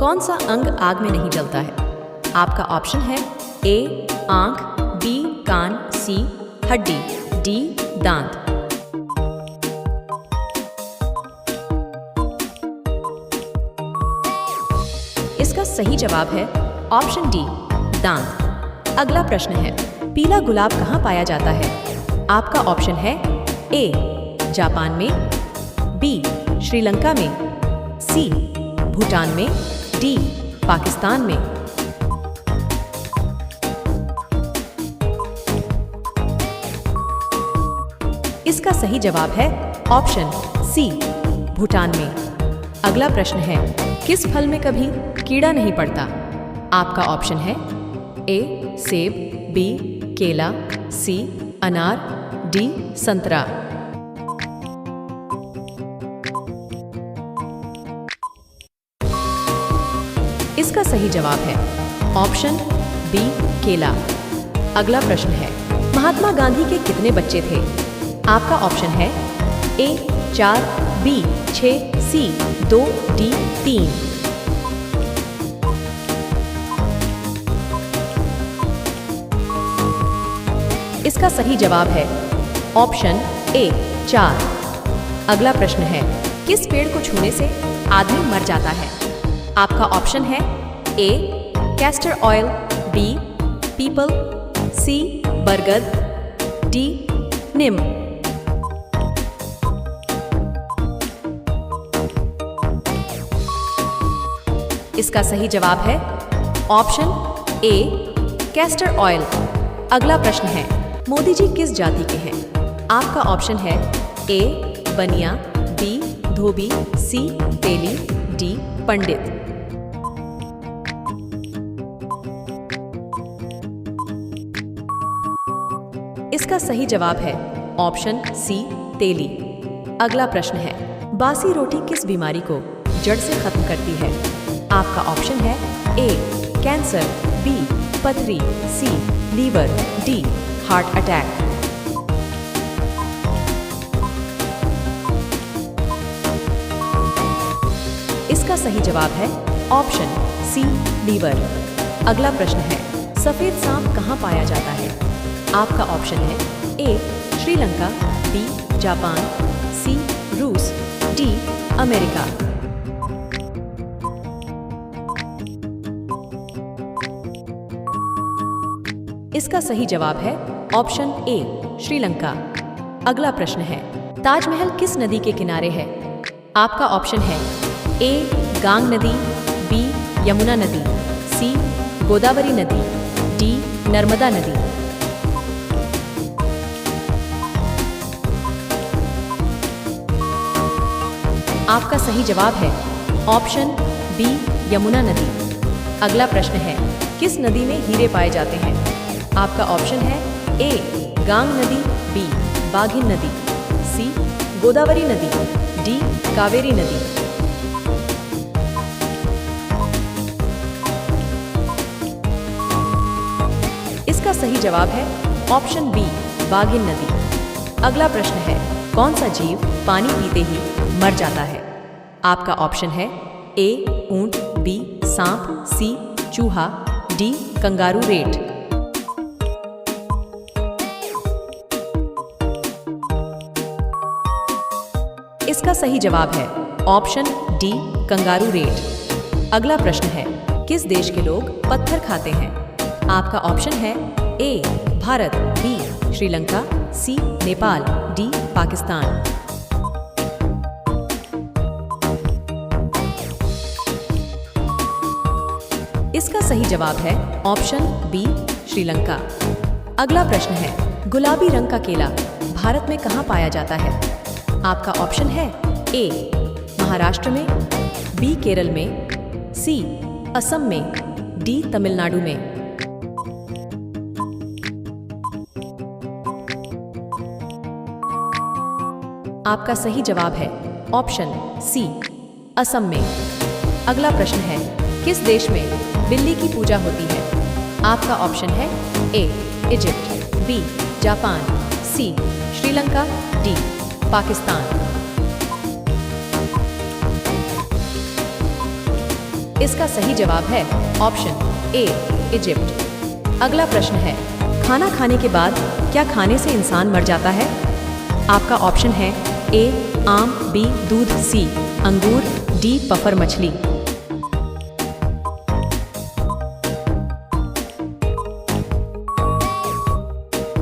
कौन सा अंग आग में नहीं जलता है? आपका ऑप्शन है ए आंख, बी कान, सी हड्डी, डी दांत। इसका सही जवाब है ऑप्शन डी दांत। अगला प्रश्न है, पीला गुलाब कहाँ पाया जाता है? आपका ऑप्शन है ए जापान में, बी श्रीलंका में, सी भूटान में, डी पाकिस्तान में। इसका सही जवाब है ऑप्शन सी भूटान में। अगला प्रश्न है, किस फल में कभी कीड़ा नहीं पड़ता? आपका ऑप्शन है ए सेब, बी केला, सी अनार, डी संतरा। इसका सही जवाब है ऑप्शन बी केला। अगला प्रश्न है, महात्मा गांधी के कितने बच्चे थे? आपका ऑप्शन है ए 4, बी 6, सी 2, डी 3। इसका सही जवाब है ऑप्शन ए 4। अगला प्रश्न है, किस पेड़ को छूने से आदमी मर जाता है? आपका ऑप्शन है ए कैस्टर ऑयल, बी पीपल, सी बरगद, डी नीम। इसका सही जवाब है ऑप्शन ए कैस्टर ऑयल। अगला प्रश्न है, मोदी जी किस जाति के हैं? आपका ऑप्शन है ए बनिया, बी धोबी, सी तेली, डी पंडित। इसका सही जवाब है ऑप्शन सी तेली। अगला प्रश्न है, बासी रोटी किस बीमारी को जड़ से खत्म करती है? आपका ऑप्शन है ए कैंसर, बी पथरी, C liver, D heart attack. इसका सही जवाब है ऑप्शन सी लीवर। अगला प्रश्न है, सफेद सांप कहाँ पाया जाता है? आपका ऑप्शन है ए श्रीलंका, बी जापान, सी रूस, डी अमेरिका। इसका सही जवाब है ऑप्शन ए श्रीलंका। अगला प्रश्न है, ताजमहल किस नदी के किनारे है? आपका ऑप्शन है ए गांग नदी, बी यमुना नदी, सी गोदावरी नदी, डी नर्मदा नदी। आपका सही जवाब है ऑप्शन बी यमुना नदी। अगला प्रश्न है, किस नदी में हीरे पाए जाते हैं? आपका ऑप्शन है ए गांग नदी, बी बाघिन नदी, सी गोदावरी नदी, डी कावेरी नदी। इसका सही जवाब है ऑप्शन बी बाघिन नदी। अगला प्रश्न है, कौन सा जीव पानी पीते ही मर जाता है? आपका ऑप्शन है ए ऊंट, बी सांप, सी चूहा, डी कंगारू रेट। इसका सही जवाब है ऑप्शन डी कंगारू रेट। अगला प्रश्न है, किस देश के लोग पत्थर खाते हैं? आपका ऑप्शन है ए भारत, बी श्रीलंका, सी नेपाल, डी पाकिस्तान। इसका सही जवाब है ऑप्शन बी श्रीलंका। अगला प्रश्न है, गुलाबी रंग का केला भारत में कहाँ पाया जाता है? आपका ऑप्शन है ए महाराष्ट्र में, बी केरल में, सी असम में, डी तमिलनाडु में। आपका सही जवाब है ऑप्शन सी असम में। अगला प्रश्न है, किस देश में बिल्ली की पूजा होती है? आपका ऑप्शन है ए इजिप्ट, बी जापान, सी श्रीलंका, डी पाकिस्तान। इसका सही जवाब है ऑप्शन ए इजिप्ट। अगला प्रश्न है, खाना खाने के बाद क्या खाने से इंसान मर जाता है? आपका ऑप्शन है ए आम, बी दूध, सी अंगूर, डी पफर मछली।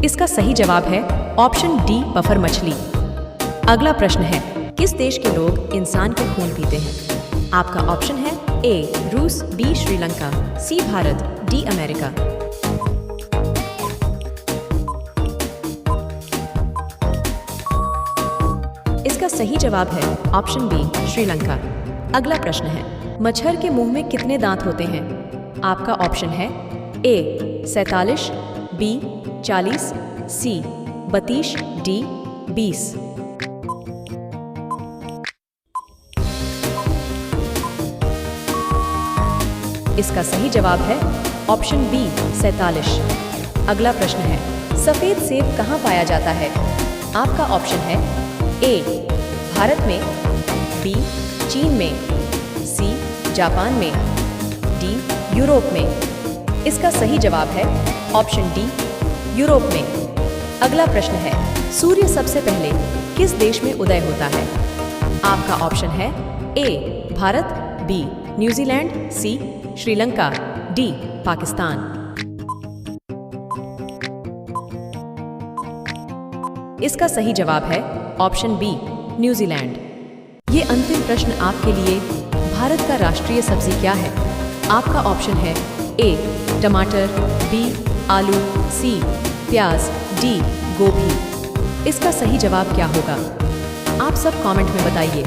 इसका सही जवाब है ऑप्शन डी पफर मछली। अगला प्रश्न है, किस देश के लोग इंसान के खून पीते हैं? आपका ऑप्शन है ए रूस, बी श्रीलंका, सी भारत, डी अमेरिका। इसका सही जवाब है ऑप्शन बी श्रीलंका। अगला प्रश्न है, मच्छर के मुंह में कितने दांत होते हैं? आपका ऑप्शन है ए 47, बी 40, सी 32, डी 20। इसका सही जवाब है ऑप्शन बी 47। अगला प्रश्न है, सफेद सेब कहाँ पाया जाता है? आपका ऑप्शन है ए भारत में, बी चीन में, सी जापान में, डी यूरोप में। इसका सही जवाब है ऑप्शन डी यूरोप में। अगला प्रश्न है, सूर्य सबसे पहले किस देश में उदय होता है? आपका ऑप्शन है ए भारत, बी न्यूजीलैंड, सी श्रीलंका, डी पाकिस्तान। इसका सही जवाब है ऑप्शन बी न्यूजीलैंड। ये अंतिम प्रश्न आपके लिए, भारत का राष्ट्रीय सब्जी क्या है? आपका ऑप्शन है ए टमाटर, बी आलू, सी प्याज, डी गोभी। इसका सही जवाब क्या होगा? आप सब कमेंट में बताइए।